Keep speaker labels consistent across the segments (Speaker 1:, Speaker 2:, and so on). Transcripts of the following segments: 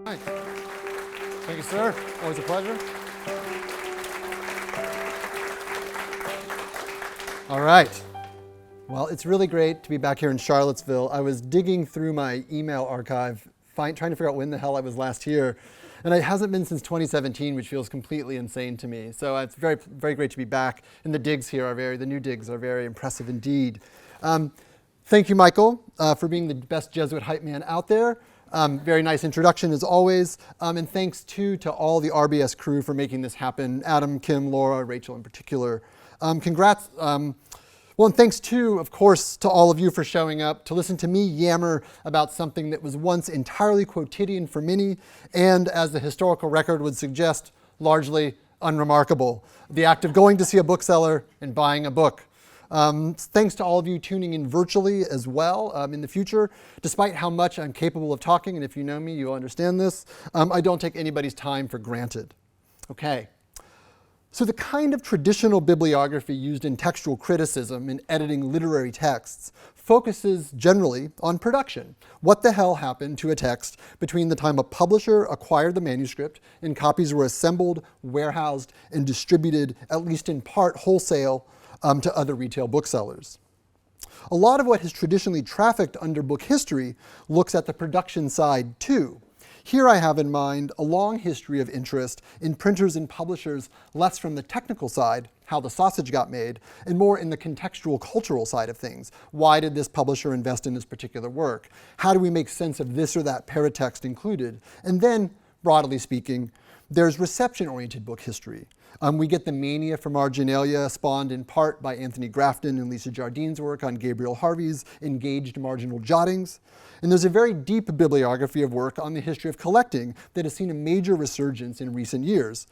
Speaker 1: Right. Thank you, sir. Always a pleasure. All right. Well, it's really great to be back here in Charlottesville. I was digging through my email archive, trying to figure out when the hell I was last here. And it hasn't been since 2017, which feels completely insane to me. So it's very, very great to be back. And the digs here the new digs are very impressive indeed. Thank you, Michael, for being the best Jesuit hype man out there. Very nice introduction as always. And thanks too to all the RBS crew for making this happen. Adam, Kim, Laura, Rachel in particular. Congrats. Well, and thanks too, of course, to all of you for showing up to listen to me yammer about something that was once entirely quotidian for many, and as the historical record would suggest, largely unremarkable. The act of going to see a bookseller and buying a book. Thanks to all of you tuning in virtually as well in the future. Despite how much I'm capable of talking, and if you know me, you'll understand this, I don't take anybody's time for granted. Okay. So the kind of traditional bibliography used in textual criticism in editing literary texts focuses generally on production. What the hell happened to a text between the time a publisher acquired the manuscript and copies were assembled, warehoused, and distributed, at least in part wholesale, to other retail booksellers. A lot of what has traditionally trafficked under book history looks at the production side too. Here I have in mind a long history of interest in printers and publishers, less from the technical side, how the sausage got made, and more in the contextual cultural side of things. Why did this publisher invest in this particular work? How do we make sense of this or that paratext included? And then, broadly speaking, there's reception-oriented book history. We get the mania for marginalia, spawned in part by Anthony Grafton and Lisa Jardine's work on Gabriel Harvey's engaged marginal jottings. And there's a very deep bibliography of work on the history of collecting that has seen a major resurgence in recent years.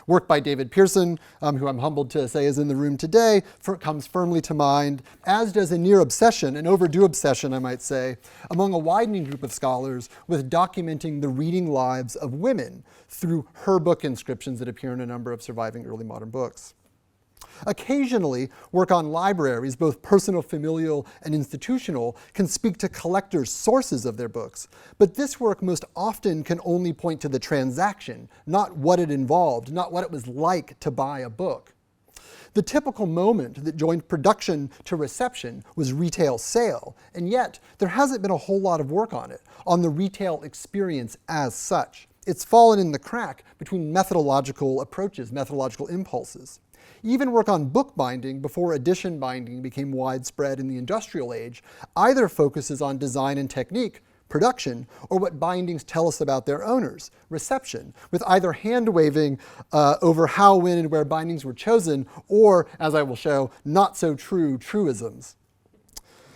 Speaker 1: Work by David Pearson, who I'm humbled to say is in the room today, comes firmly to mind, as does a near obsession, an overdue obsession, I might say, among a widening group of scholars with documenting the reading lives of women through her book inscriptions that appear in a number of surviving early modern books. Occasionally, work on libraries, both personal, familial, and institutional, can speak to collectors' sources of their books. But this work most often can only point to the transaction, not what it involved, not what it was like to buy a book. The typical moment that joined production to reception was retail sale, and yet there hasn't been a whole lot of work on it, on the retail experience as such. It's fallen in the crack between methodological approaches, methodological impulses. Even work on bookbinding before edition binding became widespread in the industrial age either focuses on design and technique, production, or what bindings tell us about their owners, reception, with either hand-waving over how, when, and where bindings were chosen, or, as I will show, not so true truisms.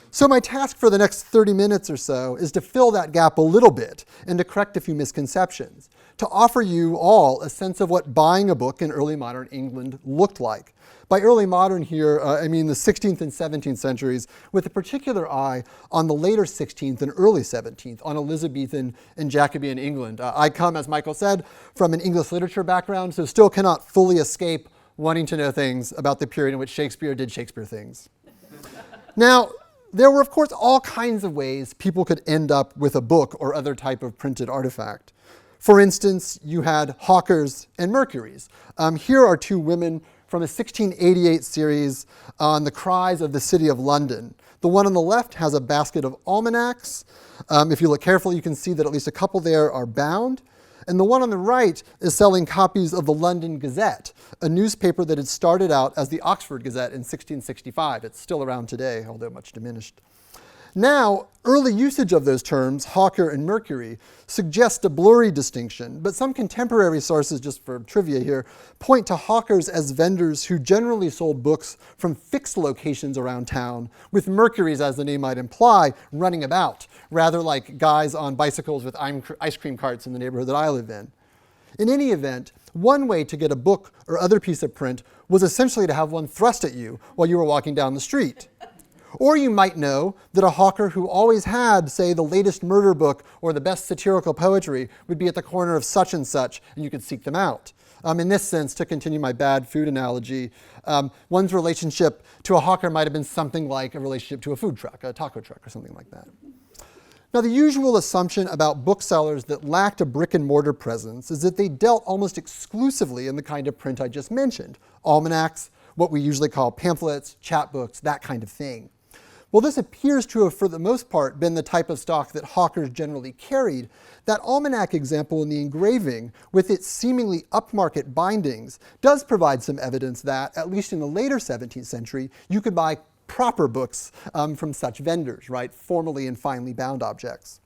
Speaker 1: So my task for the next 30 minutes or so is to fill that gap a little bit and to correct a few misconceptions, to offer you all a sense of what buying a book in early modern England looked like. By early modern here, I mean the 16th and 17th centuries, with a particular eye on the later 16th and early 17th, on Elizabethan and Jacobean England. I come, as Michael said, from an English literature background, so still cannot fully escape wanting to know things about the period in which Shakespeare did Shakespeare things. Now, there were, of course, all kinds of ways people could end up with a book or other type of printed artifact. For instance, you had hawkers and Mercuries. Here are two women from a 1688 series on the cries of the city of London. The one on the left has a basket of almanacs. If you look carefully, you can see that at least a couple there are bound. And the one on the right is selling copies of the London Gazette, a newspaper that had started out as the Oxford Gazette in 1665. It's still around today, although much diminished. Now, early usage of those terms, hawker and Mercury, suggest a blurry distinction, but some contemporary sources, just for trivia here, point to hawkers as vendors who generally sold books from fixed locations around town, with Mercuries, as the name might imply, running about, rather like guys on bicycles with ice cream carts in the neighborhood that I live in. In any event, one way to get a book or other piece of print was essentially to have one thrust at you while you were walking down the street. Or you might know that a hawker who always had, say, the latest murder book or the best satirical poetry would be at the corner of such and such, and you could seek them out. In this sense, to continue my bad food analogy, one's relationship to a hawker might have been something like a relationship to a food truck, a taco truck, or something like that. Now, the usual assumption about booksellers that lacked a brick-and-mortar presence is that they dealt almost exclusively in the kind of print I just mentioned: almanacs, what we usually call pamphlets, chapbooks, that kind of thing. Well, this appears to have, for the most part, been the type of stock that hawkers generally carried. That almanac example in the engraving, with its seemingly upmarket bindings, does provide some evidence that, at least in the later 17th century, you could buy proper books from such vendors, right? Formally and finely bound objects.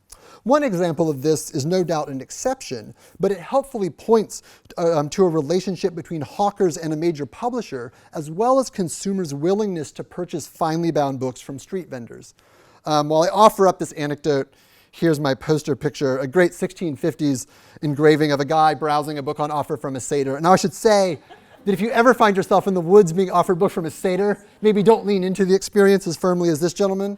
Speaker 1: One example of this is no doubt an exception, but it helpfully points to a relationship between hawkers and a major publisher, as well as consumers' willingness to purchase finely bound books from street vendors. While I offer up this anecdote, here's my poster picture, a great 1650s engraving of a guy browsing a book on offer from a satyr. And now I should say that if you ever find yourself in the woods being offered a book from a satyr, maybe don't lean into the experience as firmly as this gentleman.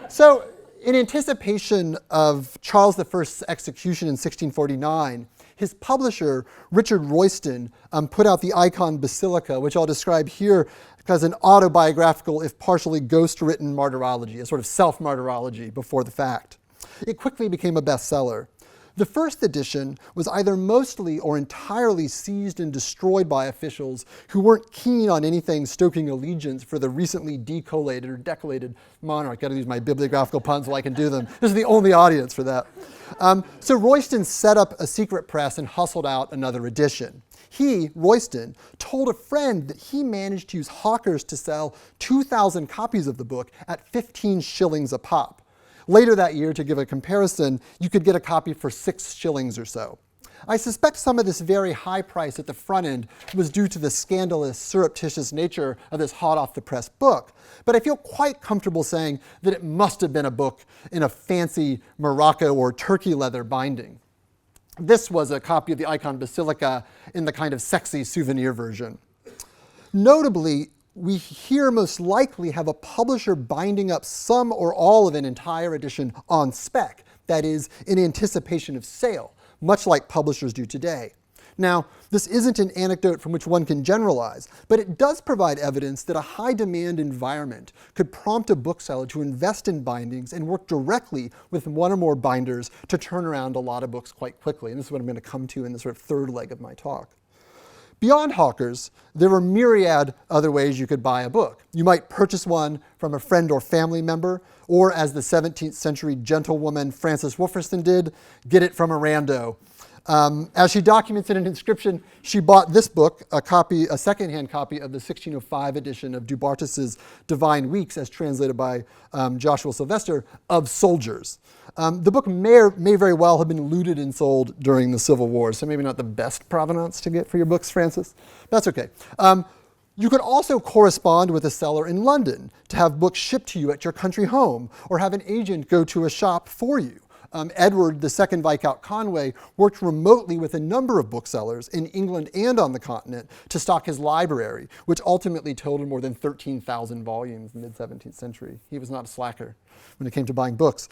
Speaker 1: So in anticipation of Charles I's execution in 1649, his publisher, Richard Royston, put out the icon Basilica, which I'll describe here as an autobiographical, if partially ghost-written martyrology, a sort of self-martyrology before the fact. It quickly became a bestseller. The first edition was either mostly or entirely seized and destroyed by officials who weren't keen on anything stoking allegiance for the recently decollated or decollated monarch. Got to use my bibliographical puns while I can do them. This is the only audience for that. So Royston set up a secret press and hustled out another edition. He, Royston, told a friend that he managed to use hawkers to sell 2,000 copies of the book at 15 shillings a pop. Later that year, to give a comparison, you could get a copy for 6 shillings or so. I suspect some of this very high price at the front end was due to the scandalous, surreptitious nature of this hot-off-the-press book, but I feel quite comfortable saying that it must have been a book in a fancy Morocco or Turkey leather binding. This was a copy of the icon Basilica in the kind of sexy souvenir version. Notably, we here most likely have a publisher binding up some or all of an entire edition on spec, that is, in anticipation of sale, much like publishers do today. Now, this isn't an anecdote from which one can generalize, but it does provide evidence that a high-demand environment could prompt a bookseller to invest in bindings and work directly with one or more binders to turn around a lot of books quite quickly. And this is what I'm going to come to in the sort of third leg of my talk. Beyond hawkers, there were myriad other ways you could buy a book. You might purchase one from a friend or family member, or as the 17th century gentlewoman Frances Wolferston did, get it from a rando. As she documents in an inscription, she bought this book, a secondhand copy of the 1605 edition of Du Bartas's Divine Weeks, as translated by Joshua Sylvester, of soldiers. The book may very well have been looted and sold during the Civil War, so maybe not the best provenance to get for your books, Francis. That's okay. You could also correspond with a seller in London to have books shipped to you at your country home, or have an agent go to a shop for you. Edward II Viscount Conway worked remotely with a number of booksellers in England and on the continent to stock his library, which ultimately totaled more than 13,000 volumes in the mid-17th century. He was not a slacker when it came to buying books.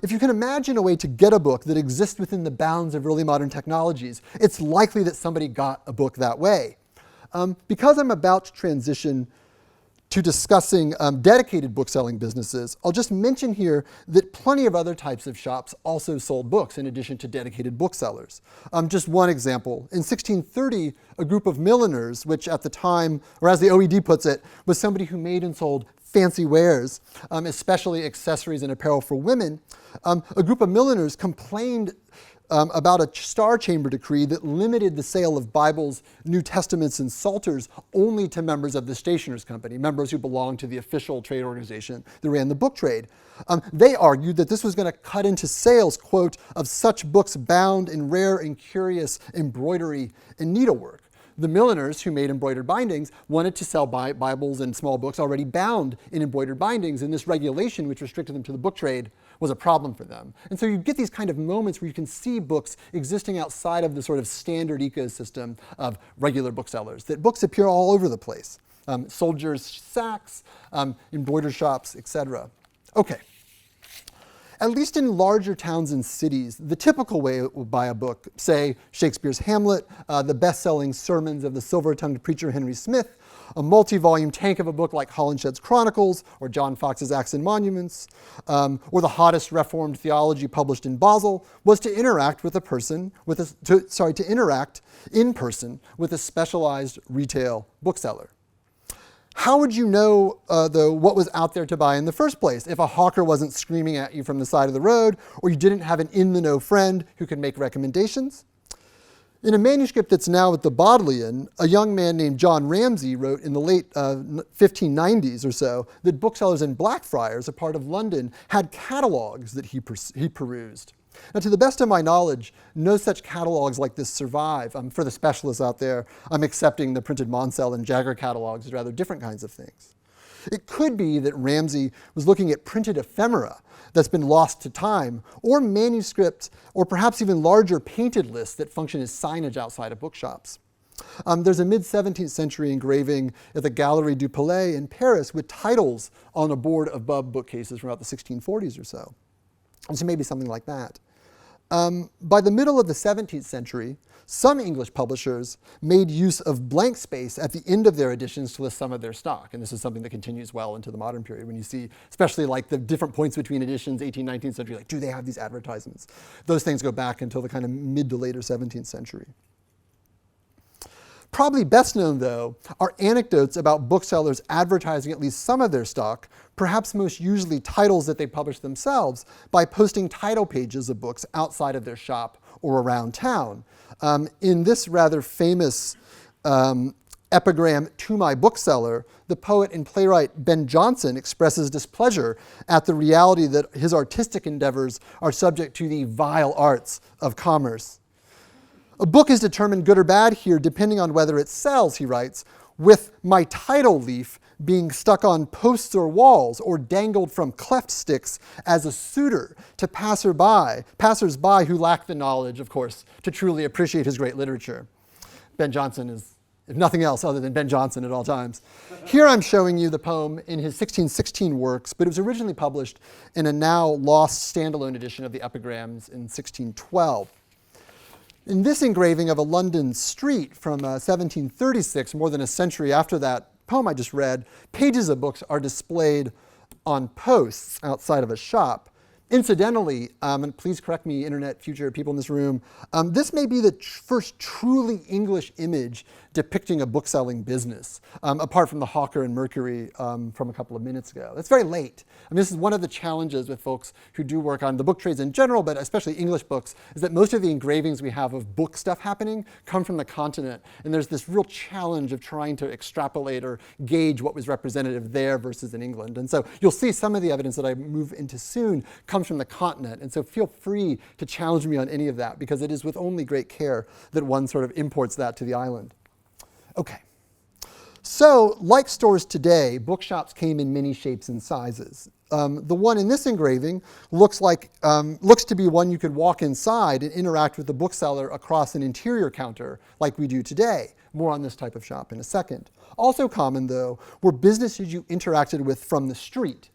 Speaker 1: If you can imagine a way to get a book that exists within the bounds of early modern technologies, it's likely that somebody got a book that way. Because I'm about to transition to discussing dedicated bookselling businesses, I'll just mention here that plenty of other types of shops also sold books in addition to dedicated booksellers. Just one example. In 1630, a group of milliners, which at the time, or as the OED puts it, was somebody who made and sold fancy wares, especially accessories and apparel for women, a group of milliners complained about a Star Chamber decree that limited the sale of Bibles, New Testaments, and Psalters only to members of the Stationers' Company, members who belonged to the official trade organization that ran the book trade. They argued that this was going to cut into sales, quote, of such books bound in rare and curious embroidery and needlework. The milliners who made embroidered bindings wanted to sell Bibles and small books already bound in embroidered bindings, and this regulation, which restricted them to the book trade, was a problem for them. And so you get these kind of moments where you can see books existing outside of the sort of standard ecosystem of regular booksellers, that books appear all over the place. Soldiers' sacks, embroidered shops, etc. Okay. At least in larger towns and cities, the typical way to buy a book, say Shakespeare's Hamlet, the best-selling sermons of the silver-tongued preacher Henry Smith, a multi-volume tank of a book like Holinshed's Chronicles or John Fox's Acts and Monuments, or the hottest Reformed theology published in Basel, was to interact with a person, to interact in person with a specialized retail bookseller. How would you know, though, what was out there to buy in the first place if a hawker wasn't screaming at you from the side of the road, or you didn't have an in-the-know friend who could make recommendations? In a manuscript that's now at the Bodleian, a young man named John Ramsay wrote in the late 1590s or so that booksellers in Blackfriars, a part of London, had catalogues that he perused. Now, to the best of my knowledge, no such catalogues like this survive. For the specialists out there, I'm accepting the printed Monsell and Jagger catalogues as rather different kinds of things. It could be that Ramsay was looking at printed ephemera that's been lost to time, or manuscripts, or perhaps even larger painted lists that function as signage outside of bookshops. There's a mid-17th century engraving at the Galerie du Palais in Paris with titles on a board above bookcases from about the 1640s or so. And so maybe something like that. By the middle of the 17th century, some English publishers made use of blank space at the end of their editions to list some of their stock. And this is something that continues well into the modern period when you see, especially like the different points between editions, 18th, 19th century, like, do they have these advertisements? Those things go back until the kind of mid to later 17th century. Probably best known, though, are anecdotes about booksellers advertising at least some of their stock, perhaps most usually titles that they publish themselves, by posting title pages of books outside of their shop or around town. In this rather famous epigram, "To My Bookseller," the poet and playwright Ben Jonson expresses displeasure at the reality that his artistic endeavors are subject to the vile arts of commerce. A book is determined good or bad here depending on whether it sells, he writes, with my title leaf being stuck on posts or walls or dangled from cleft sticks as a suitor to passers-by who lack the knowledge, of course, to truly appreciate his great literature. Ben Jonson is, if nothing else, other than Ben Jonson at all times. Here I'm showing you the poem in his 1616 works, but it was originally published in a now lost standalone edition of the epigrams in 1612. In this engraving of a London street from 1736, more than a century after that poem I just read, pages of books are displayed on posts outside of a shop. Incidentally, and please correct me, internet future people in this room, this may be the first truly English image depicting a bookselling business, apart from the Hawker and Mercury from a couple of minutes ago. That's very late. I mean, this is one of the challenges with folks who do work on the book trades in general, but especially English books, is that most of the engravings we have of book stuff happening come from the continent. And there's this real challenge of trying to extrapolate or gauge what was representative there versus in England. And so you'll see some of the evidence that I move into soon comes from the continent. And so feel free to challenge me on any of that, because it is with only great care that one sort of imports that to the island. Okay. So, like stores today, bookshops came in many shapes and sizes. The one in this engraving looks to be one you could walk inside and interact with the bookseller across an interior counter like we do today. More on this type of shop in a second. Also common, though, were businesses you interacted with from the street.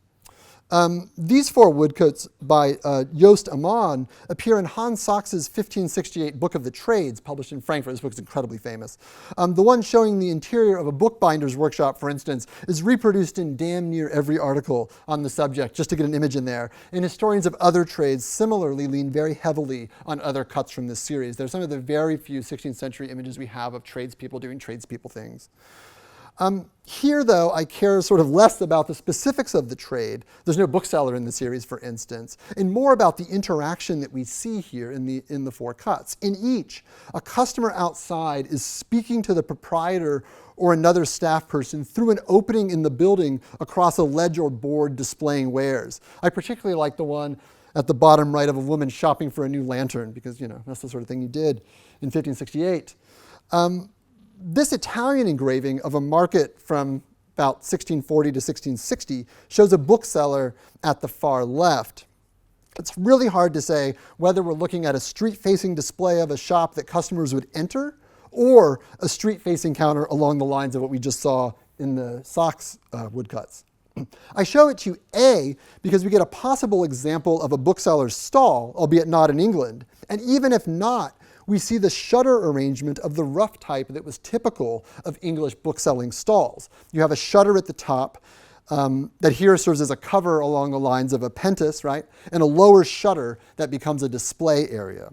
Speaker 1: These four woodcuts by Joost Amman appear in Hans Sachs's 1568 Book of the Trades, published in Frankfurt. This book is incredibly famous. The one showing the interior of a bookbinder's workshop, for instance, is reproduced in damn near every article on the subject, just to get an image in there. And historians of other trades similarly lean very heavily on other cuts from this series. They're some of the very few 16th century images we have of tradespeople doing tradespeople things. Here, though, I care sort of less about the specifics of the trade. There's no bookseller in the series, for instance, and more about the interaction that we see here in the four cuts. In each, a customer outside is speaking to the proprietor or another staff person through an opening in the building across a ledge or board displaying wares. I particularly like the one at the bottom right of a woman shopping for a new lantern, because, you know, that's the sort of thing you did in 1568. This Italian engraving of a market from about 1640 to 1660 shows a bookseller at the far left. It's really hard to say whether we're looking at a street-facing display of a shop that customers would enter or a street-facing counter along the lines of what we just saw in the Sachs woodcuts. I show it to you, A, because we get a possible example of a bookseller's stall, albeit not in England. And even if not, we see the shutter arrangement of the rough type that was typical of English bookselling stalls. You have a shutter at the top that here serves as a cover along the lines of a pentis, right? And a lower shutter that becomes a display area.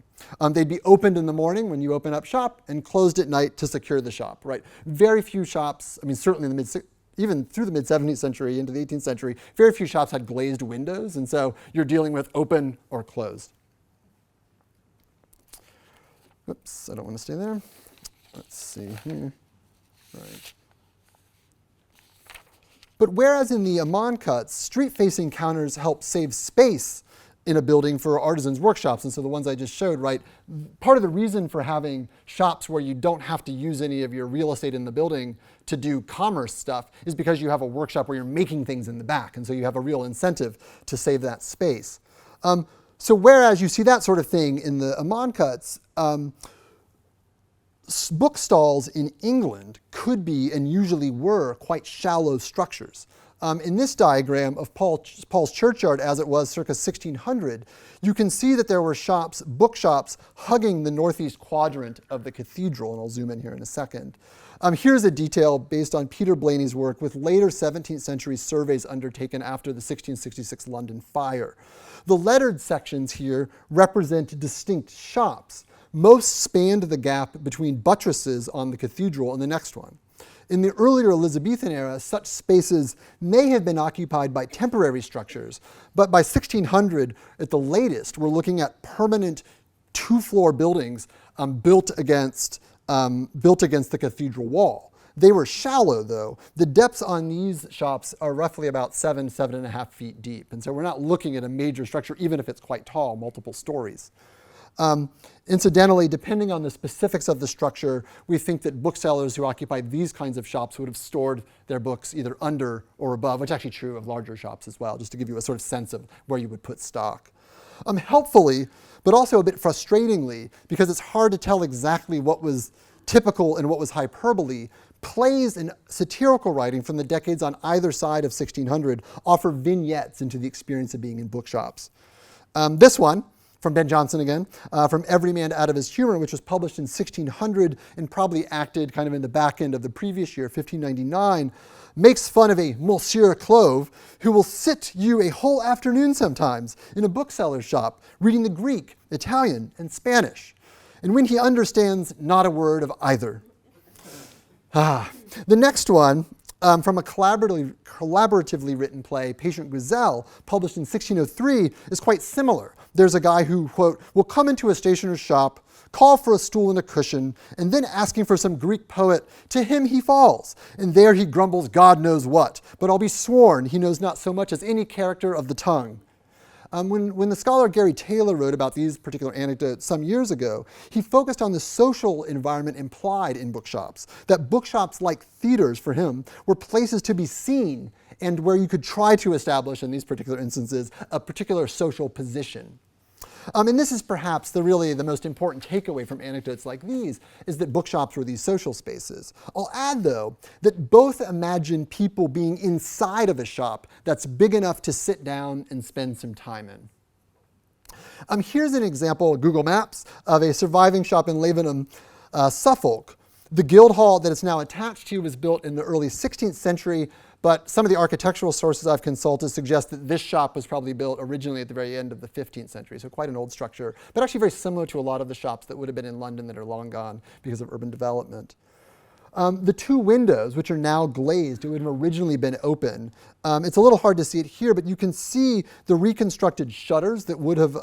Speaker 1: They'd be opened in the morning when you open up shop and closed at night to secure the shop, right? Very few shops, I mean, certainly in the even through the mid-17th century into the 18th century, very few shops had glazed windows, and so you're dealing with open or closed. Oops, I don't want to stay there. Let's see here. Right. But whereas in the Amman cuts, street-facing counters help save space in a building for artisans' workshops, and so the ones I just showed, right, part of the reason for having shops where you don't have to use any of your real estate in the building to do commerce stuff is because you have a workshop where you're making things in the back, and so you have a real incentive to save that space. So whereas you see that sort of thing in the Amman cuts, book stalls in England could be and usually were quite shallow structures. In this diagram of Paul's Churchyard as it was circa 1600, you can see that there were bookshops hugging the northeast quadrant of the cathedral, and I'll zoom in here in a second. Here's a detail based on Peter Blaney's work with later 17th century surveys undertaken after the 1666 London fire. The lettered sections here represent distinct shops. Most spanned the gap between buttresses on the cathedral and the next one. In the earlier Elizabethan era, such spaces may have been occupied by temporary structures, but by 1600, at the latest, we're looking at permanent two-floor buildings built against the cathedral wall. They were shallow, though. The depths on these shops are roughly about 7.5 feet deep, and so we're not looking at a major structure, even if it's quite tall, multiple stories. Incidentally, depending on the specifics of the structure, we think that booksellers who occupied these kinds of shops would have stored their books either under or above, which is actually true of larger shops as well, just to give you a sort of sense of where you would put stock. Helpfully, but also a bit frustratingly, because it's hard to tell exactly what was typical and what was hyperbole, plays and satirical writing from the decades on either side of 1600 offer vignettes into the experience of being in bookshops. This one, from Ben Jonson again, from Every Man Out of His Humor, which was published in 1600 and probably acted kind of in the back end of the previous year, 1599, makes fun of a Monsieur Clove who will sit you a whole afternoon sometimes in a bookseller's shop reading the Greek, Italian, and Spanish, and when he understands not a word of either. The next one, from a collaboratively written play, Patient Grisel, published in 1603, is quite similar. There's a guy who, quote, will come into a stationer's shop, call for a stool and a cushion, and then asking for some Greek poet, to him he falls, and there he grumbles God knows what, but I'll be sworn he knows not so much as any character of the tongue. When the scholar Gary Taylor wrote about these particular anecdotes some years ago, he focused on the social environment implied in bookshops, that bookshops, like theaters for him, were places to be seen and where you could try to establish, in these particular instances, a particular social position. And this is perhaps really the most important takeaway from anecdotes like these, is that bookshops were these social spaces. I'll add, though, that both imagine people being inside of a shop that's big enough to sit down and spend some time in. Here's an example, Google Maps, of a surviving shop in Lavenham, Suffolk. The Guildhall that it's now attached to was built in the early 16th century, but some of the architectural sources I've consulted suggest that this shop was probably built originally at the very end of the 15th century, so quite an old structure, but actually very similar to a lot of the shops that would have been in London that are long gone because of urban development. The two windows, which are now glazed, would have originally been open. It's a little hard to see it here, but you can see the reconstructed shutters that would have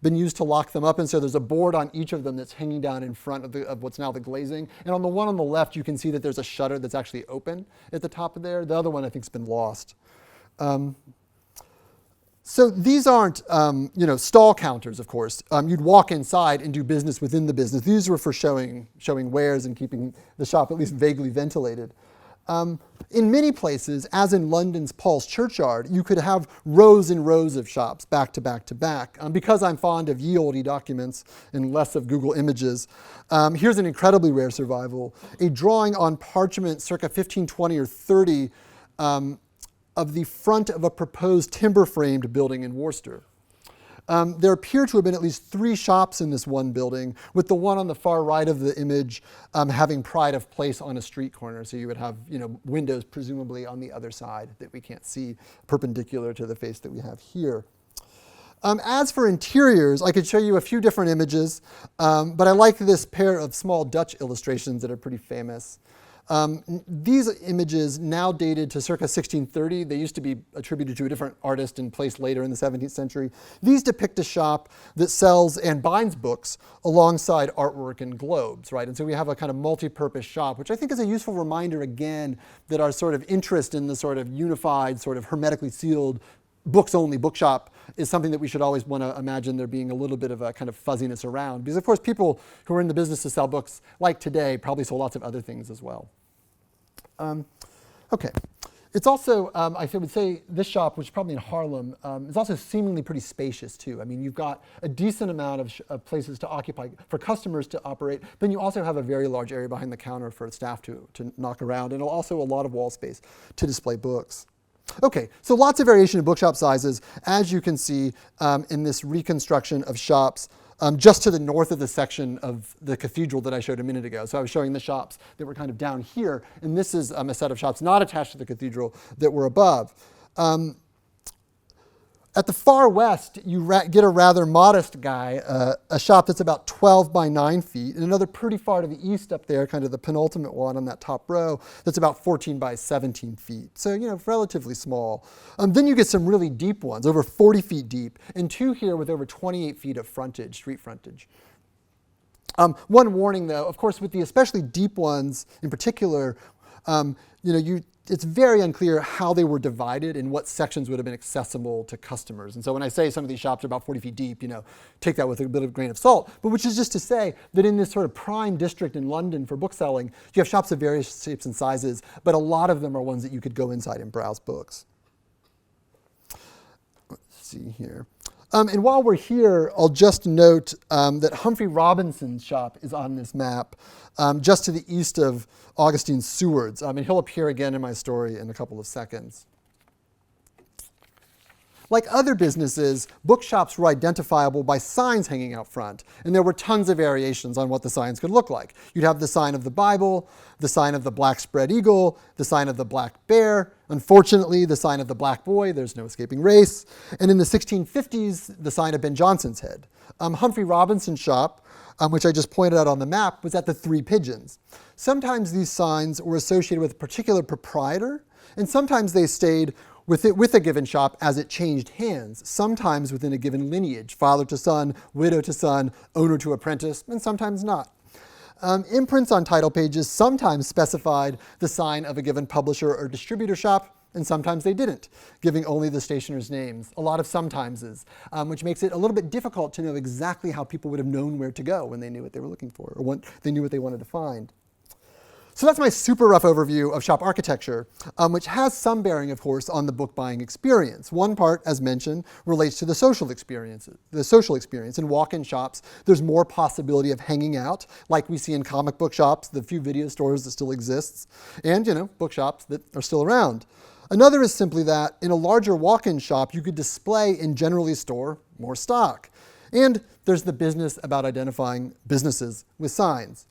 Speaker 1: been used to lock them up, and so there's a board on each of them that's hanging down in front of what's now the glazing. And on the one on the left, you can see that there's a shutter that's actually open at the top of there. The other one, I think, has been lost. So these aren't, stall counters, of course. You'd walk inside and do business within the business. These were for showing wares and keeping the shop at least vaguely ventilated. In many places, as in London's Paul's Churchyard, you could have rows and rows of shops back to back to back. Because I'm fond of ye olde documents and less of Google Images, here's an incredibly rare survival, a drawing on parchment circa 1520 or 30 of the front of a proposed timber-framed building in Worcester. there appear to have been at least 3 shops in this one building, with the one on the far right of the image having pride of place on a street corner. So you would have windows presumably on the other side that we can't see, perpendicular to the face that we have here. As for interiors, I could show you a few different images, but I like this pair of small Dutch illustrations that are pretty famous. These images, now dated to circa 1630, they used to be attributed to a different artist and placed later in the 17th century. These depict a shop that sells and binds books alongside artwork and globes, right? And so we have a kind of multi-purpose shop, which I think is a useful reminder, again, that our sort of interest in the sort of unified, sort of hermetically sealed books-only bookshop is something that we should always want to imagine there being a little bit of a kind of fuzziness around. Because, of course, people who are in the business to sell books, like today, probably sold lots of other things as well. Okay. It's also, I would say, this shop, which is probably in Harlem, is also seemingly pretty spacious, too. I mean, you've got a decent amount of places to occupy for customers to operate. Then you also have a very large area behind the counter for staff to knock around, and also a lot of wall space to display books. Okay, so lots of variation in bookshop sizes, as you can see in this reconstruction of shops just to the north of the section of the cathedral that I showed a minute ago. So I was showing the shops that were kind of down here, and this is a set of shops not attached to the cathedral that were above. At the far west, you get a rather modest guy, a shop that's about 12 by 9 feet, and another pretty far to the east up there, kind of the penultimate one on that top row, that's about 14 by 17 feet. So, relatively small. Then you get some really deep ones, over 40 feet deep, and 2 here with over 28 feet of frontage, street frontage. One warning, though, of course, with the especially deep ones in particular, it's very unclear how they were divided and what sections would have been accessible to customers. And so when I say some of these shops are about 40 feet deep, take that with a bit of a grain of salt. But which is just to say that in this sort of prime district in London for bookselling, you have shops of various shapes and sizes, but a lot of them are ones that you could go inside and browse books. Let's see here. And while we're here, I'll just note that Humphrey Robinson's shop is on this map, just to the east of Augustine Seward's. And he'll appear again in my story in a couple of seconds. Like other businesses, bookshops were identifiable by signs hanging out front, and there were tons of variations on what the signs could look like. You'd have the sign of the Bible, the sign of the black spread eagle, the sign of the black bear, unfortunately, the sign of the black boy, there's no escaping race, and in the 1650s, the sign of Ben Jonson's head. Humphrey Robinson's shop, which I just pointed out on the map, was at the Three Pigeons. Sometimes these signs were associated with a particular proprietor, and sometimes they stayed with a given shop as it changed hands, sometimes within a given lineage, father to son, widow to son, owner to apprentice, and sometimes not. Imprints on title pages sometimes specified the sign of a given publisher or distributor shop, and sometimes they didn't, giving only the stationer's names. A lot of sometimeses, which makes it a little bit difficult to know exactly how people would have known where to go when they knew what they were looking for, or when they knew what they wanted to find. So that's my super rough overview of shop architecture, which has some bearing, of course, on the book buying experience. One part, as mentioned, relates to the social experience. In walk-in shops, there's more possibility of hanging out, like we see in comic book shops, the few video stores that still exists, and, bookshops that are still around. Another is simply that in a larger walk-in shop, you could display and generally store more stock. And there's the business about identifying businesses with signs.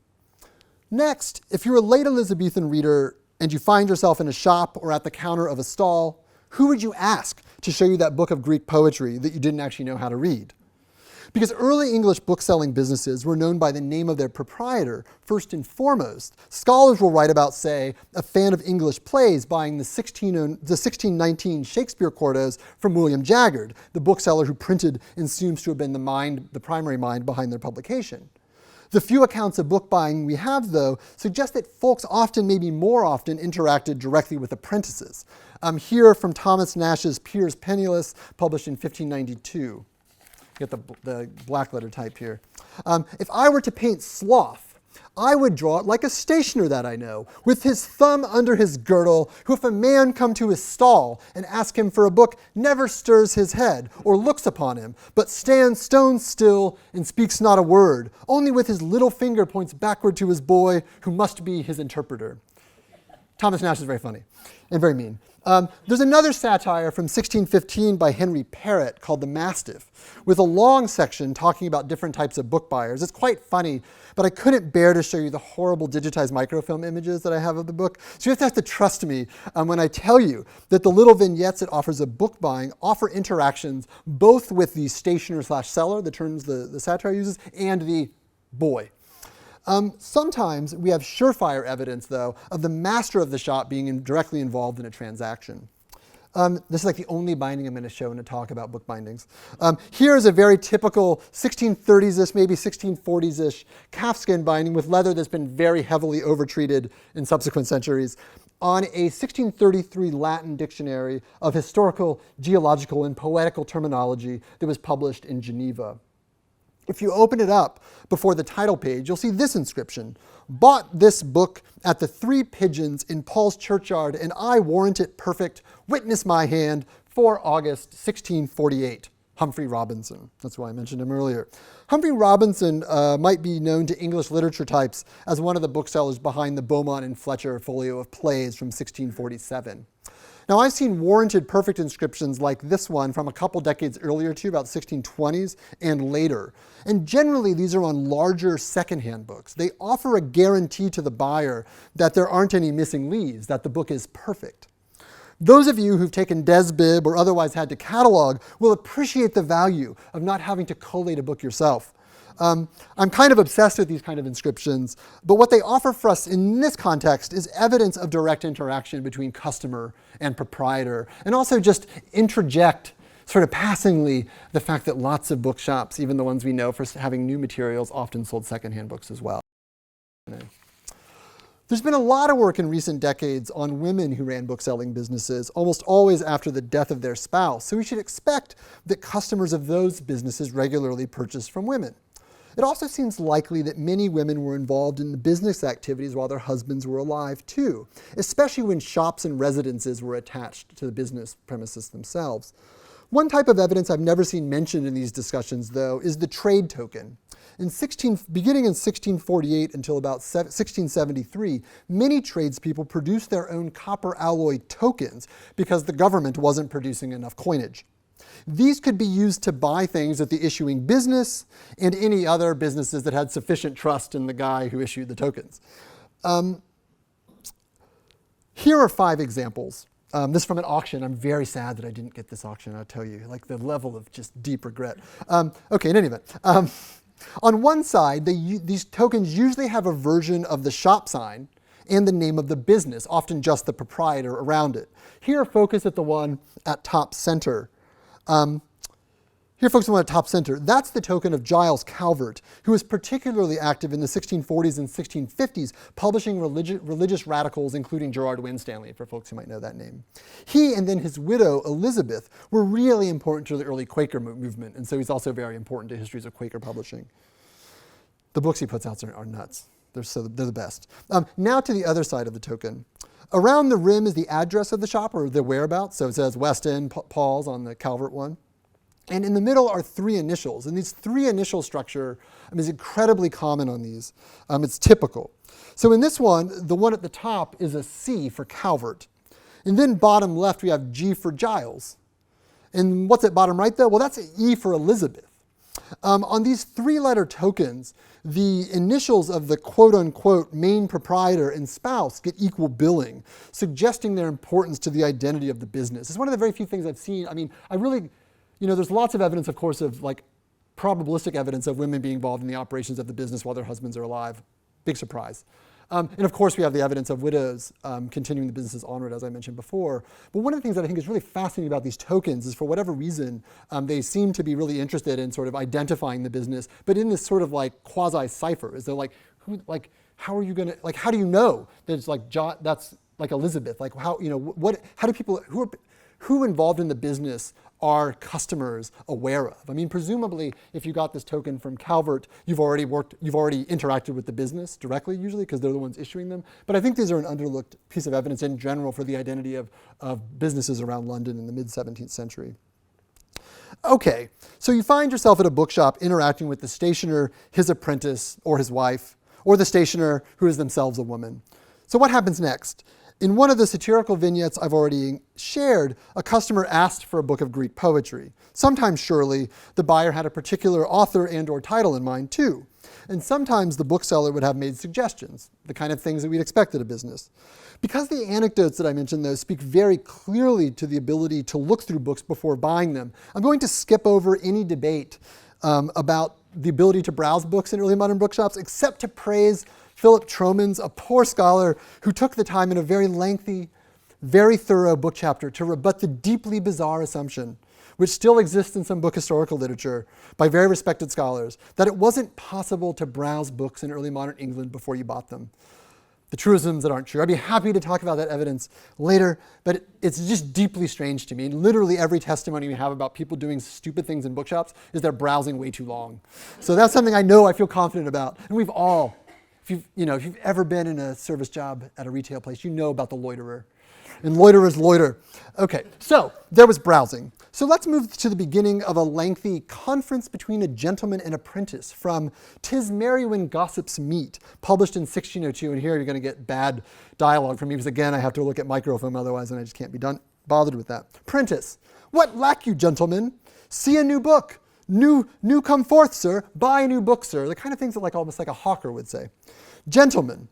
Speaker 1: Next, if you're a late Elizabethan reader and you find yourself in a shop or at the counter of a stall, who would you ask to show you that book of Greek poetry that you didn't actually know how to read? Because early English bookselling businesses were known by the name of their proprietor, first and foremost. Scholars will write about, say, a fan of English plays buying the 1619 Shakespeare quartos from William Jaggard, the bookseller who printed and seems to have been the primary mind behind their publication. The few accounts of book buying we have, though, suggest that folks maybe more often, interacted directly with apprentices. Here from Thomas Nash's Piers Penniless, published in 1592. Get the black letter type here. If I were to paint Sloth, I would draw it like a stationer that I know, with his thumb under his girdle, who if a man come to his stall and ask him for a book, never stirs his head or looks upon him, but stands stone still and speaks not a word, only with his little finger points backward to his boy, who must be his interpreter. Thomas Nash is very funny and very mean. There's another satire from 1615 by Henry Parrott called The Mastiff, with a long section talking about different types of book buyers. It's quite funny, but I couldn't bear to show you the horrible digitized microfilm images that I have of the book. So you have to trust me when I tell you that the little vignettes it offers of book buying offer interactions both with the stationer/seller, the terms the satire uses, and the boy. Sometimes we have surefire evidence, though, of the master of the shop being directly involved in a transaction. This is like the only binding I'm going to show in a talk about book bindings. Here is a very typical 1630s-ish, maybe 1640s-ish calfskin binding with leather that's been very heavily overtreated in subsequent centuries on a 1633 Latin dictionary of historical, geological, and poetical terminology that was published in Geneva. If you open it up before the title page, you'll see this inscription: "Bought this book at the Three Pigeons in Paul's Churchyard, and I warrant it perfect. Witness my hand, 4 August 1648. Humphrey Robinson." That's why I mentioned him earlier. Humphrey Robinson might be known to English literature types as one of the booksellers behind the Beaumont and Fletcher folio of plays from 1647. Now, I've seen warranted perfect inscriptions like this one from a couple decades earlier too, about 1620s and later. And generally, these are on larger secondhand books. They offer a guarantee to the buyer that there aren't any missing leaves, that the book is perfect. Those of you who've taken DesBib or otherwise had to catalog will appreciate the value of not having to collate a book yourself. I'm kind of obsessed with these kind of inscriptions, but what they offer for us in this context is evidence of direct interaction between customer and proprietor, and also just interject sort of passingly the fact that lots of bookshops, even the ones we know for having new materials, often sold secondhand books as well. There's been a lot of work in recent decades on women who ran bookselling businesses, almost always after the death of their spouse, so we should expect that customers of those businesses regularly purchase from women. It also seems likely that many women were involved in the business activities while their husbands were alive too, especially when shops and residences were attached to the business premises themselves. One type of evidence I've never seen mentioned in these discussions, though, is the trade token. Beginning in 1648 until about 1673, many tradespeople produced their own copper alloy tokens because the government wasn't producing enough coinage. These could be used to buy things at the issuing business and any other businesses that had sufficient trust in the guy who issued the tokens. Here are 5 examples. This is from an auction. I'm very sad that I didn't get this auction, I'll tell you, like the level of just deep regret. Okay, in any event. On one side, these tokens usually have a version of the shop sign and the name of the business, often just the proprietor around it. Here, focus at the one at top center. Here, folks, on the top center, that's the token of Giles Calvert, who was particularly active in the 1640s and 1650s, publishing religious radicals, including Gerard Winstanley, for folks who might know that name. He and then his widow, Elizabeth, were really important to the early Quaker movement, and so he's also very important to histories of Quaker publishing. The books he puts out are nuts. They're the best. Now to the other side of the token. Around the rim is the address of the shop, or the whereabouts. So it says West End, Paul's on the Calvert one. And in the middle are 3 initials. And these 3 initial structure is incredibly common on these. It's typical. So in this one, the one at the top is a C for Calvert. And then bottom left, we have G for Giles. And what's at bottom right, though? Well, that's an E for Elizabeth. On these 3-letter tokens, the initials of the quote-unquote main proprietor and spouse get equal billing, suggesting their importance to the identity of the business. It's one of the very few things I've seen. I mean, there's lots of evidence, of course, of like probabilistic evidence of women being involved in the operations of the business while their husbands are alive. Big surprise. And of course, we have the evidence of widows continuing the businesses onward, as I mentioned before. But one of the things that I think is really fascinating about these tokens is, for whatever reason, they seem to be really interested in sort of identifying the business, but in this sort of like quasi-cipher. Is they're like, how are you going to, like, how do you know that it's like that's like Elizabeth? Like, how do people who involved in the business are customers aware of? I mean, presumably, if you got this token from Calvert, you've already interacted with the business directly, usually, because they're the ones issuing them. But I think these are an underlooked piece of evidence in general for the identity of businesses around London in the mid-17th century. Okay, so you find yourself at a bookshop interacting with the stationer, his apprentice, or his wife, or the stationer who is themselves a woman. So what happens next? In one of the satirical vignettes I've already shared, a customer asked for a book of Greek poetry. Sometimes, surely, the buyer had a particular author and or title in mind, too. And sometimes the bookseller would have made suggestions, the kind of things that we'd expect at a business. Because the anecdotes that I mentioned, though, speak very clearly to the ability to look through books before buying them, I'm going to skip over any debate about the ability to browse books in early modern bookshops, except to praise Philip Tromans, a poor scholar who took the time in a very lengthy, very thorough book chapter to rebut the deeply bizarre assumption, which still exists in some book historical literature by very respected scholars, that it wasn't possible to browse books in early modern England before you bought them. The truisms that aren't true. I'd be happy to talk about that evidence later, but it's just deeply strange to me. Literally every testimony we have about people doing stupid things in bookshops is they're browsing way too long. So that's something I know I feel confident about. And we've all, if you've ever been in a service job at a retail place, you know about the loiterer. And loiterers loiter. Okay, so there was browsing. So let's move to the beginning of a lengthy conference between a gentleman and apprentice from "'Tis Merry When Gossips Meet," published in 1602. And here you're going to get bad dialogue from me because, again, I have to look at microfilm otherwise, and I just can't be bothered with that. "Prentice, what lack you, gentlemen? See a new book. New come forth, sir. Buy a new book, sir." The kind of things that almost like a hawker would say. "Gentlemen,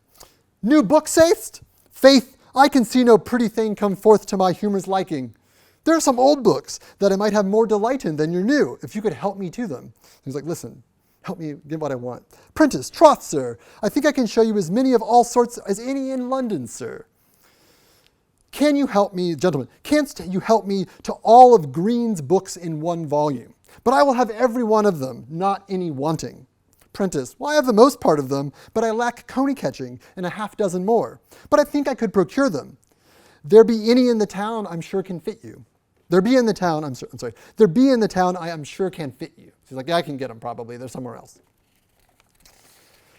Speaker 1: new book say'st? Faith, I can see no pretty thing come forth to my humor's liking. There are some old books that I might have more delight in than your new, if you could help me to them." He's like, "Listen, help me get what I want." "Prentice, troth, sir, I think I can show you as many of all sorts as any in London, sir." "Can you help me, gentlemen, canst you help me to all of Green's books in one volume? But I will have every one of them, not any wanting." "Prentice, well, I have the most part of them, but I lack coney catching and a half dozen more. But I think I could procure them. There be any in the town I'm sure can fit you." "There be in the town, there be in the town I am sure can fit you." She's like, "Yeah, I can get them probably, they're somewhere else."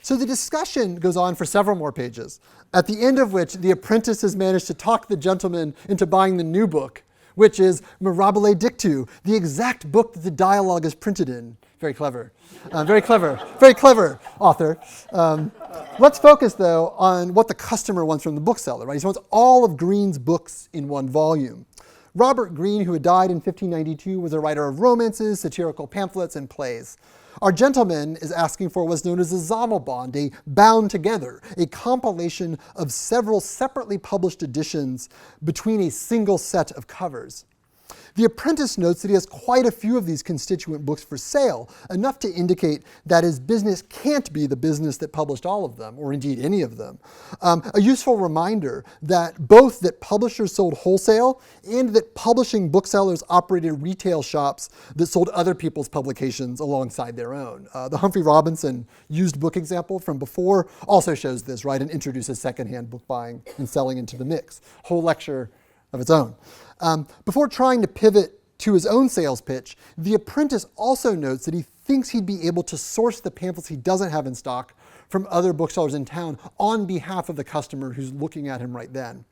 Speaker 1: So the discussion goes on for several more pages, at the end of which the apprentice has managed to talk the gentleman into buying the new book, which is Mirabile Dictu, the exact book that the dialogue is printed in. Very clever. Very clever author. Let's focus, though, on what the customer wants from the bookseller, right? He wants all of Green's books in one volume. Robert Greene, who had died in 1592, was a writer of romances, satirical pamphlets, and plays. Our gentleman is asking for what's known as a Sammelband, a bound together, a compilation of several separately published editions between a single set of covers. The apprentice notes that he has quite a few of these constituent books for sale, enough to indicate that his business can't be the business that published all of them, or indeed any of them. A useful reminder that both that publishers sold wholesale and that publishing booksellers operated retail shops that sold other people's publications alongside their own. The Humphrey Robinson used book example from before also shows this, right, and introduces secondhand book buying and selling into the mix. Whole lecture of its own. Before trying to pivot to his own sales pitch, the apprentice also notes that he thinks he'd be able to source the pamphlets he doesn't have in stock from other booksellers in town on behalf of the customer who's looking at him right then.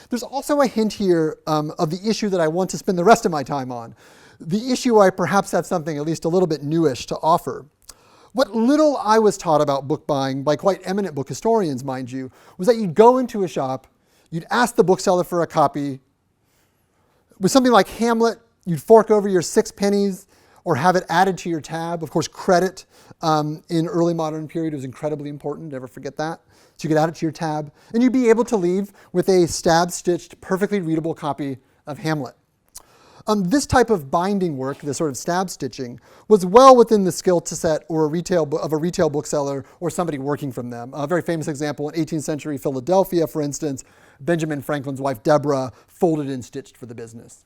Speaker 1: There's also a hint here of the issue that I want to spend the rest of my time on. The issue I perhaps have something at least a little bit newish to offer. What little I was taught about book buying by quite eminent book historians, mind you, was that you'd go into a shop, you'd ask the bookseller for a copy. With something like Hamlet, you'd fork over your 6 pennies or have it added to your tab. Of course, credit in early modern period was incredibly important. Never forget that. So you could add it to your tab. And you'd be able to leave with a stab-stitched, perfectly readable copy of Hamlet. This type of binding work, this sort of stab stitching, was well within the skill set of a retail bookseller or somebody working from them. A very famous example in 18th century Philadelphia, for instance, Benjamin Franklin's wife Deborah folded and stitched for the business.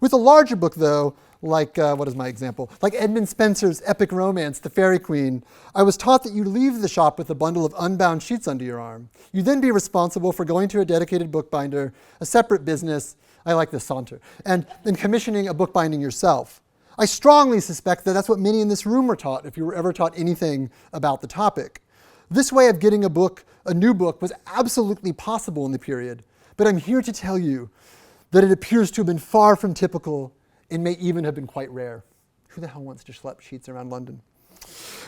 Speaker 1: With a larger book, though, like, what is my example? Like Edmund Spenser's epic romance, The Faerie Queene, I was taught that you leave the shop with a bundle of unbound sheets under your arm. You then be responsible for going to a dedicated bookbinder, a separate business, I like this saunter, and then commissioning a bookbinding yourself. I strongly suspect that that's what many in this room were taught, if you were ever taught anything about the topic. This way of getting a new book, was absolutely possible in the period, but I'm here to tell you that it appears to have been far from typical and may even have been quite rare. Who the hell wants to schlep sheets around London?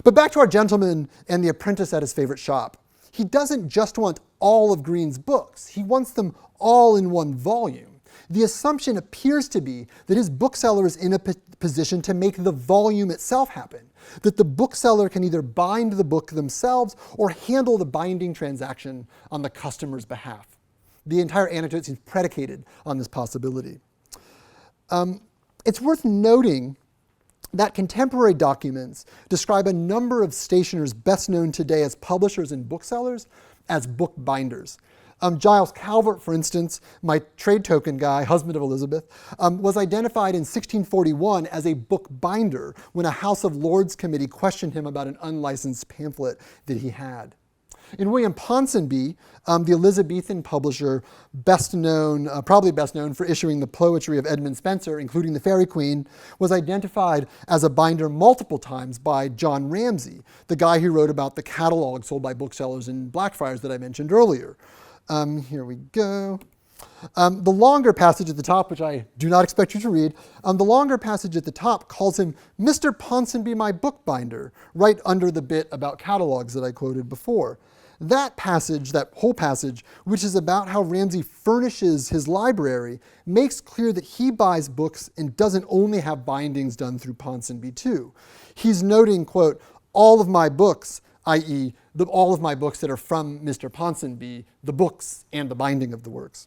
Speaker 1: But back to our gentleman and the apprentice at his favorite shop. he doesn't just want all of Green's books. He wants them all in one volume. The assumption appears to be that his bookseller is in a position to make the volume itself happen, that the bookseller can either bind the book themselves or handle the binding transaction on the customer's behalf. The entire anecdote seems predicated on this possibility. It's worth noting that contemporary documents describe a number of stationers best known today as publishers and booksellers as bookbinders. Giles Calvert, for instance, my trade token guy, husband of Elizabeth, was identified in 1641 as a bookbinder when a House of Lords committee questioned him about an unlicensed pamphlet that he had. In William Ponsonby, the Elizabethan publisher, probably best known for issuing the poetry of Edmund Spenser, including The Faerie Queene, was identified as a binder multiple times by John Ramsay, the guy who wrote about the catalog sold by booksellers in Blackfriars that I mentioned earlier. Here we go. The longer passage at the top, which I do not expect you to read, the longer passage at the top calls him Mr. Ponsonby, my bookbinder, right under the bit about catalogs that I quoted before. That passage, that whole passage, which is about how Ramsay furnishes his library, makes clear that he buys books and doesn't only have bindings done through Ponsonby too. He's noting, quote, all of my books, i.e. all of my books that are from Mr. Ponsonby, the books and the binding of the works.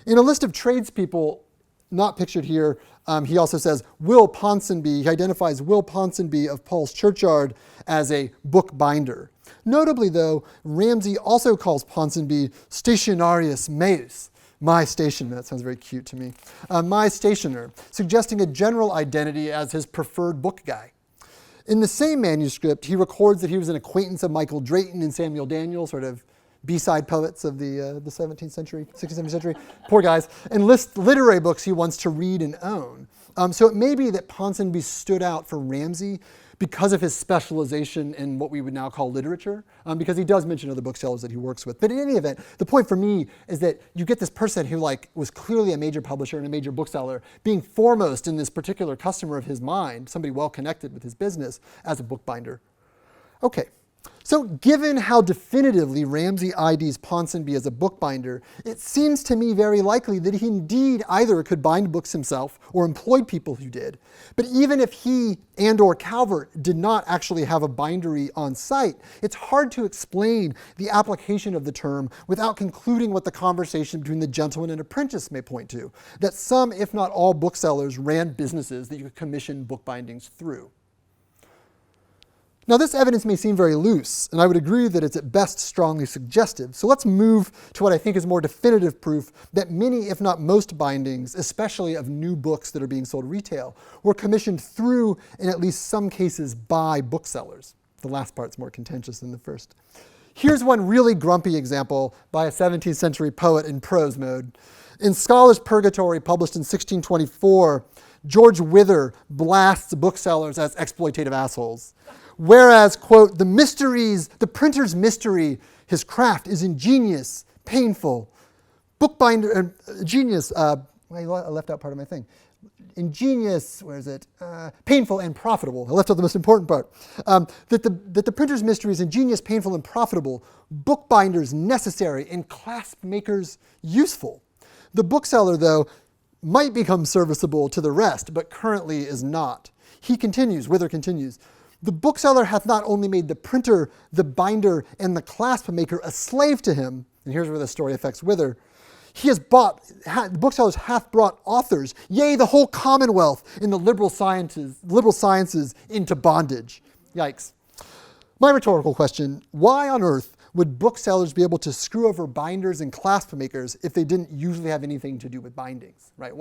Speaker 1: In a list of tradespeople not pictured here, he also says Will Ponsonby, he identifies Will Ponsonby of Paul's Churchyard as a bookbinder. Notably, though, Ramsay also calls Ponsonby stationarius meus, my stationer. That sounds very cute to me. My stationer, suggesting a general identity as his preferred book guy. In the same manuscript, he records that he was an acquaintance of Michael Drayton and Samuel Daniel, sort of B-side poets of the 17th century, 16th, 17th century, poor guys, and lists literary books he wants to read and own. So it may be that Ponsonby stood out for Ramsay because of his specialization in what we would now call literature, because he does mention other booksellers that he works with. But in any event, the point for me is that you get this person who was clearly a major publisher and a major bookseller being foremost in this particular customer of his mind, somebody well connected with his business, as a bookbinder. Okay. So given how definitively Ramsay IDs Ponsonby as a bookbinder, it seems to me very likely that he indeed either could bind books himself or employed people who did. But even if he and or Calvert did not actually have a bindery on site, it's hard to explain the application of the term without concluding what the conversation between the gentleman and apprentice may point to, that some, if not all, booksellers ran businesses that you could commission bookbindings through. Now, this evidence may seem very loose, and I would agree that it's at best strongly suggestive. So let's move to what I think is more definitive proof that many, if not most, bindings, especially of new books that are being sold retail, were commissioned through, in at least some cases, by booksellers. The last part's more contentious than the first. Here's one really grumpy example by a 17th century poet in prose mode. In Scholar's Purgatory, published in 1624, George Wither blasts booksellers as exploitative assholes. Whereas, quote, the printer's mystery, his craft is ingenious, painful. Bookbinder, genius, I left out part of my thing. Ingenious, painful and profitable. I left out the most important part. That the printer's mystery is ingenious, painful, and profitable. Bookbinders necessary and clasp makers useful. The bookseller, though, might become serviceable to the rest, but currently is not. Wither continues, the bookseller hath not only made the printer, the binder, and the clasp maker a slave to him, and here's where the story affects Wither, the booksellers hath brought authors, yea, the whole commonwealth in the liberal sciences into bondage. Yikes. My rhetorical question, why on earth would booksellers be able to screw over binders and clasp makers if they didn't usually have anything to do with bindings, right?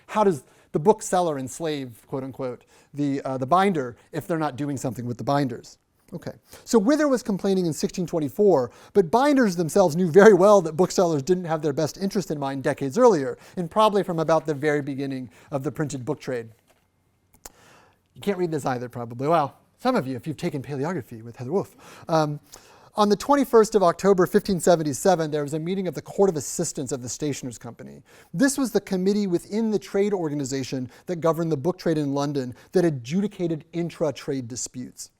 Speaker 1: How does the bookseller enslave, quote unquote, the binder if they're not doing something with the binders? Okay, so Wither was complaining in 1624, but binders themselves knew very well that booksellers didn't have their best interest in mind decades earlier, and probably from about the very beginning of the printed book trade. You can't read this either, probably. Well, some of you, if you've taken paleography with Heather Wolf. On the 21st of October, 1577, there was a meeting of the Court of Assistants of the Stationers' Company. This was the committee within the trade organization that governed the book trade in London that adjudicated intra-trade disputes.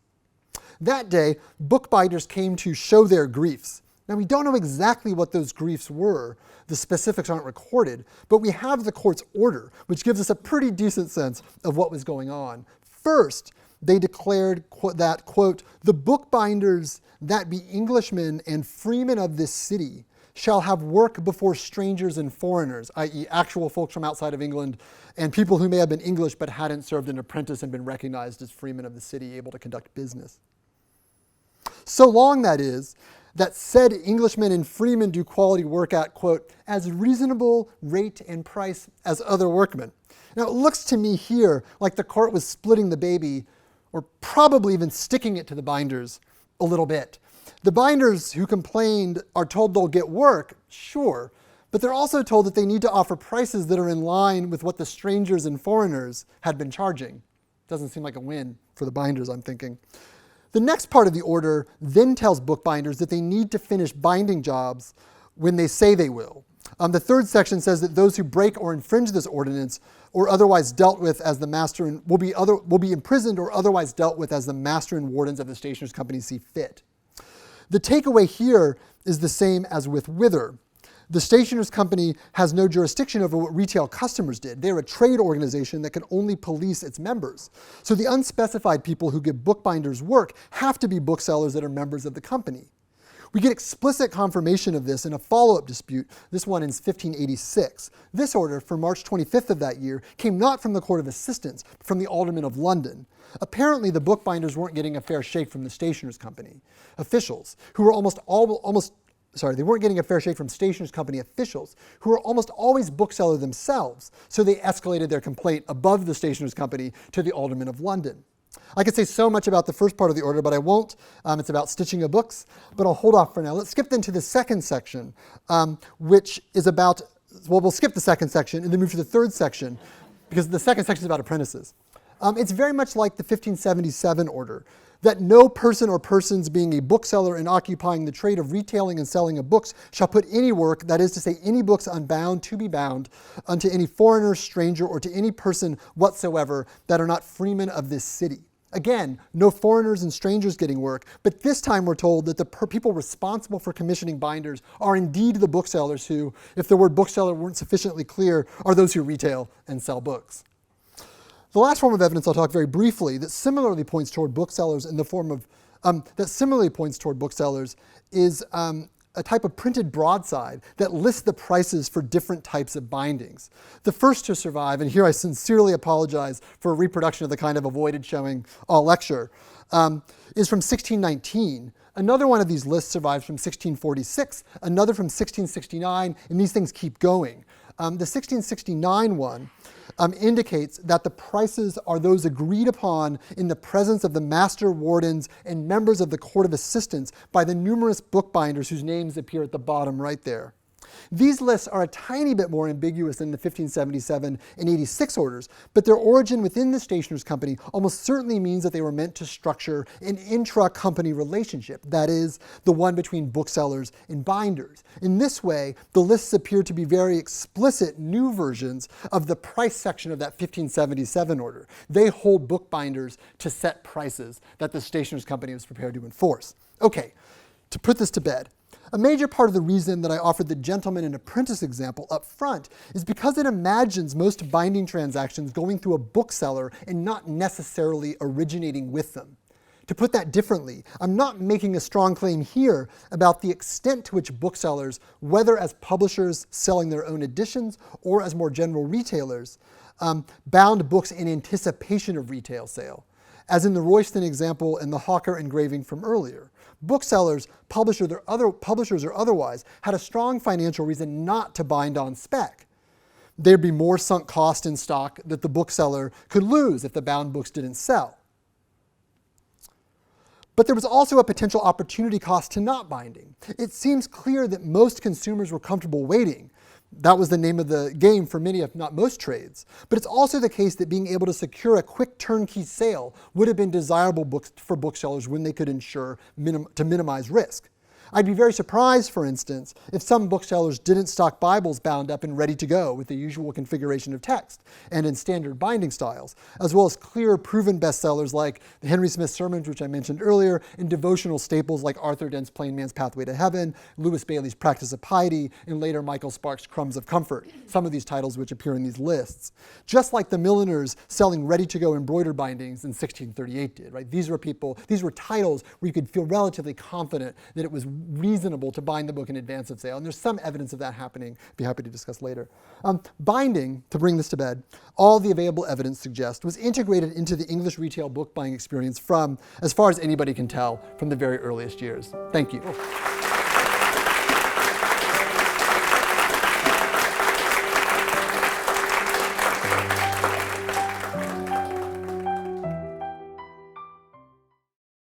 Speaker 1: That day, bookbinders came to show their griefs. Now, we don't know exactly what those griefs were. The specifics aren't recorded, but we have the court's order, which gives us a pretty decent sense of what was going on. First, they declared that, quote, "the bookbinders that be Englishmen and freemen of this city shall have work before strangers and foreigners," i.e. actual folks from outside of England and people who may have been English but hadn't served an apprentice and been recognized as freemen of the city, able to conduct business. So long, that is, that said Englishmen and freemen do quality work at, quote, "as reasonable rate and price as other workmen." Now, it looks to me here like the court was splitting the baby, or probably even sticking it to the binders a little bit. The binders who complained are told they'll get work, sure, but they're also told that they need to offer prices that are in line with what the strangers and foreigners had been charging. Doesn't seem like a win for the binders, I'm thinking. The next part of the order then tells bookbinders that they need to finish binding jobs when they say they will. The third section says that those who break or infringe this ordinance or otherwise dealt with as the master and will be imprisoned or otherwise dealt with as the master and wardens of the stationer's company see fit. The takeaway here is the same as with Wither. The stationer's company has no jurisdiction over what retail customers did. They're a trade organization that can only police its members. So the unspecified people who give bookbinders work have to be booksellers that are members of the company. We get explicit confirmation of this in a follow-up dispute, this one in 1586. This order, for March 25th of that year, came not from the Court of Assistants, but from the Aldermen of London. Apparently, the bookbinders weren't getting a fair shake from the stationer's company officials, who were they weren't getting a fair shake from stationer's company officials, who were almost always booksellers themselves, so they escalated their complaint above the stationer's company to the Aldermen of London. I could say so much about the first part of the order, but I won't. It's about stitching of books, but I'll hold off for now. Let's skip then to the second section, which is about, well, we'll skip the second section and then move to the third section, because the second section is about apprentices. It's very much like the 1577 order, that no person or persons being a bookseller and occupying the trade of retailing and selling of books shall put any work, that is to say any books unbound to be bound, unto any foreigner, stranger, or to any person whatsoever that are not freemen of this city. Again, no foreigners and strangers getting work, but this time we're told that the people responsible for commissioning binders are indeed the booksellers who, if the word bookseller weren't sufficiently clear, are those who retail and sell books. The last form of evidence I'll talk very briefly that similarly points toward booksellers in the form of, is a type of printed broadside that lists the prices for different types of bindings. The first to survive, and here I sincerely apologize for a reproduction of the kind I've avoided showing all lecture, is from 1619. Another one of these lists survives from 1646, another from 1669, and these things keep going. The 1669 one indicates that the prices are those agreed upon in the presence of the master wardens and members of the Court of Assistants by the numerous bookbinders whose names appear at the bottom right there. These lists are a tiny bit more ambiguous than the 1577 and 86 orders, but their origin within the stationer's company almost certainly means that they were meant to structure an intra-company relationship, that is, the one between booksellers and binders. In this way, the lists appear to be very explicit new versions of the price section of that 1577 order. They hold bookbinders to set prices that the stationer's company was prepared to enforce. Okay, to put this to bed, a major part of the reason that I offered the gentleman and apprentice example up front is because it imagines most binding transactions going through a bookseller and not necessarily originating with them. To put that differently, I'm not making a strong claim here about the extent to which booksellers, whether as publishers selling their own editions or as more general retailers, bound books in anticipation of retail sale, as in the Royston example and the Hawker engraving from earlier. Booksellers, publishers or otherwise, had a strong financial reason not to bind on spec. There'd be more sunk cost in stock that the bookseller could lose if the bound books didn't sell. But there was also a potential opportunity cost to not binding. It seems clear that most consumers were comfortable waiting. That was the name of the game for many, if not most trades. But it's also the case that being able to secure a quick turnkey sale would have been desirable for booksellers when they could ensure to minimize risk. I'd be very surprised, for instance, if some booksellers didn't stock Bibles bound up and ready to go with the usual configuration of text and in standard binding styles, as well as clear, proven bestsellers like the Henry Smith Sermons, which I mentioned earlier, and devotional staples like Arthur Dent's Plain Man's Pathway to Heaven, Lewis Bailey's Practice of Piety, and later Michael Sparks' Crumbs of Comfort, some of these titles which appear in these lists. Just like the milliners selling ready-to-go embroidered bindings in 1638 did, right? These were titles where you could feel relatively confident that it was reasonable to bind the book in advance of sale, and there's some evidence of that happening. I'd be happy to discuss later. Binding, to bring this to bed, all the available evidence suggests, was integrated into the English retail book buying experience from, as far as anybody can tell, from the very earliest years. Thank you.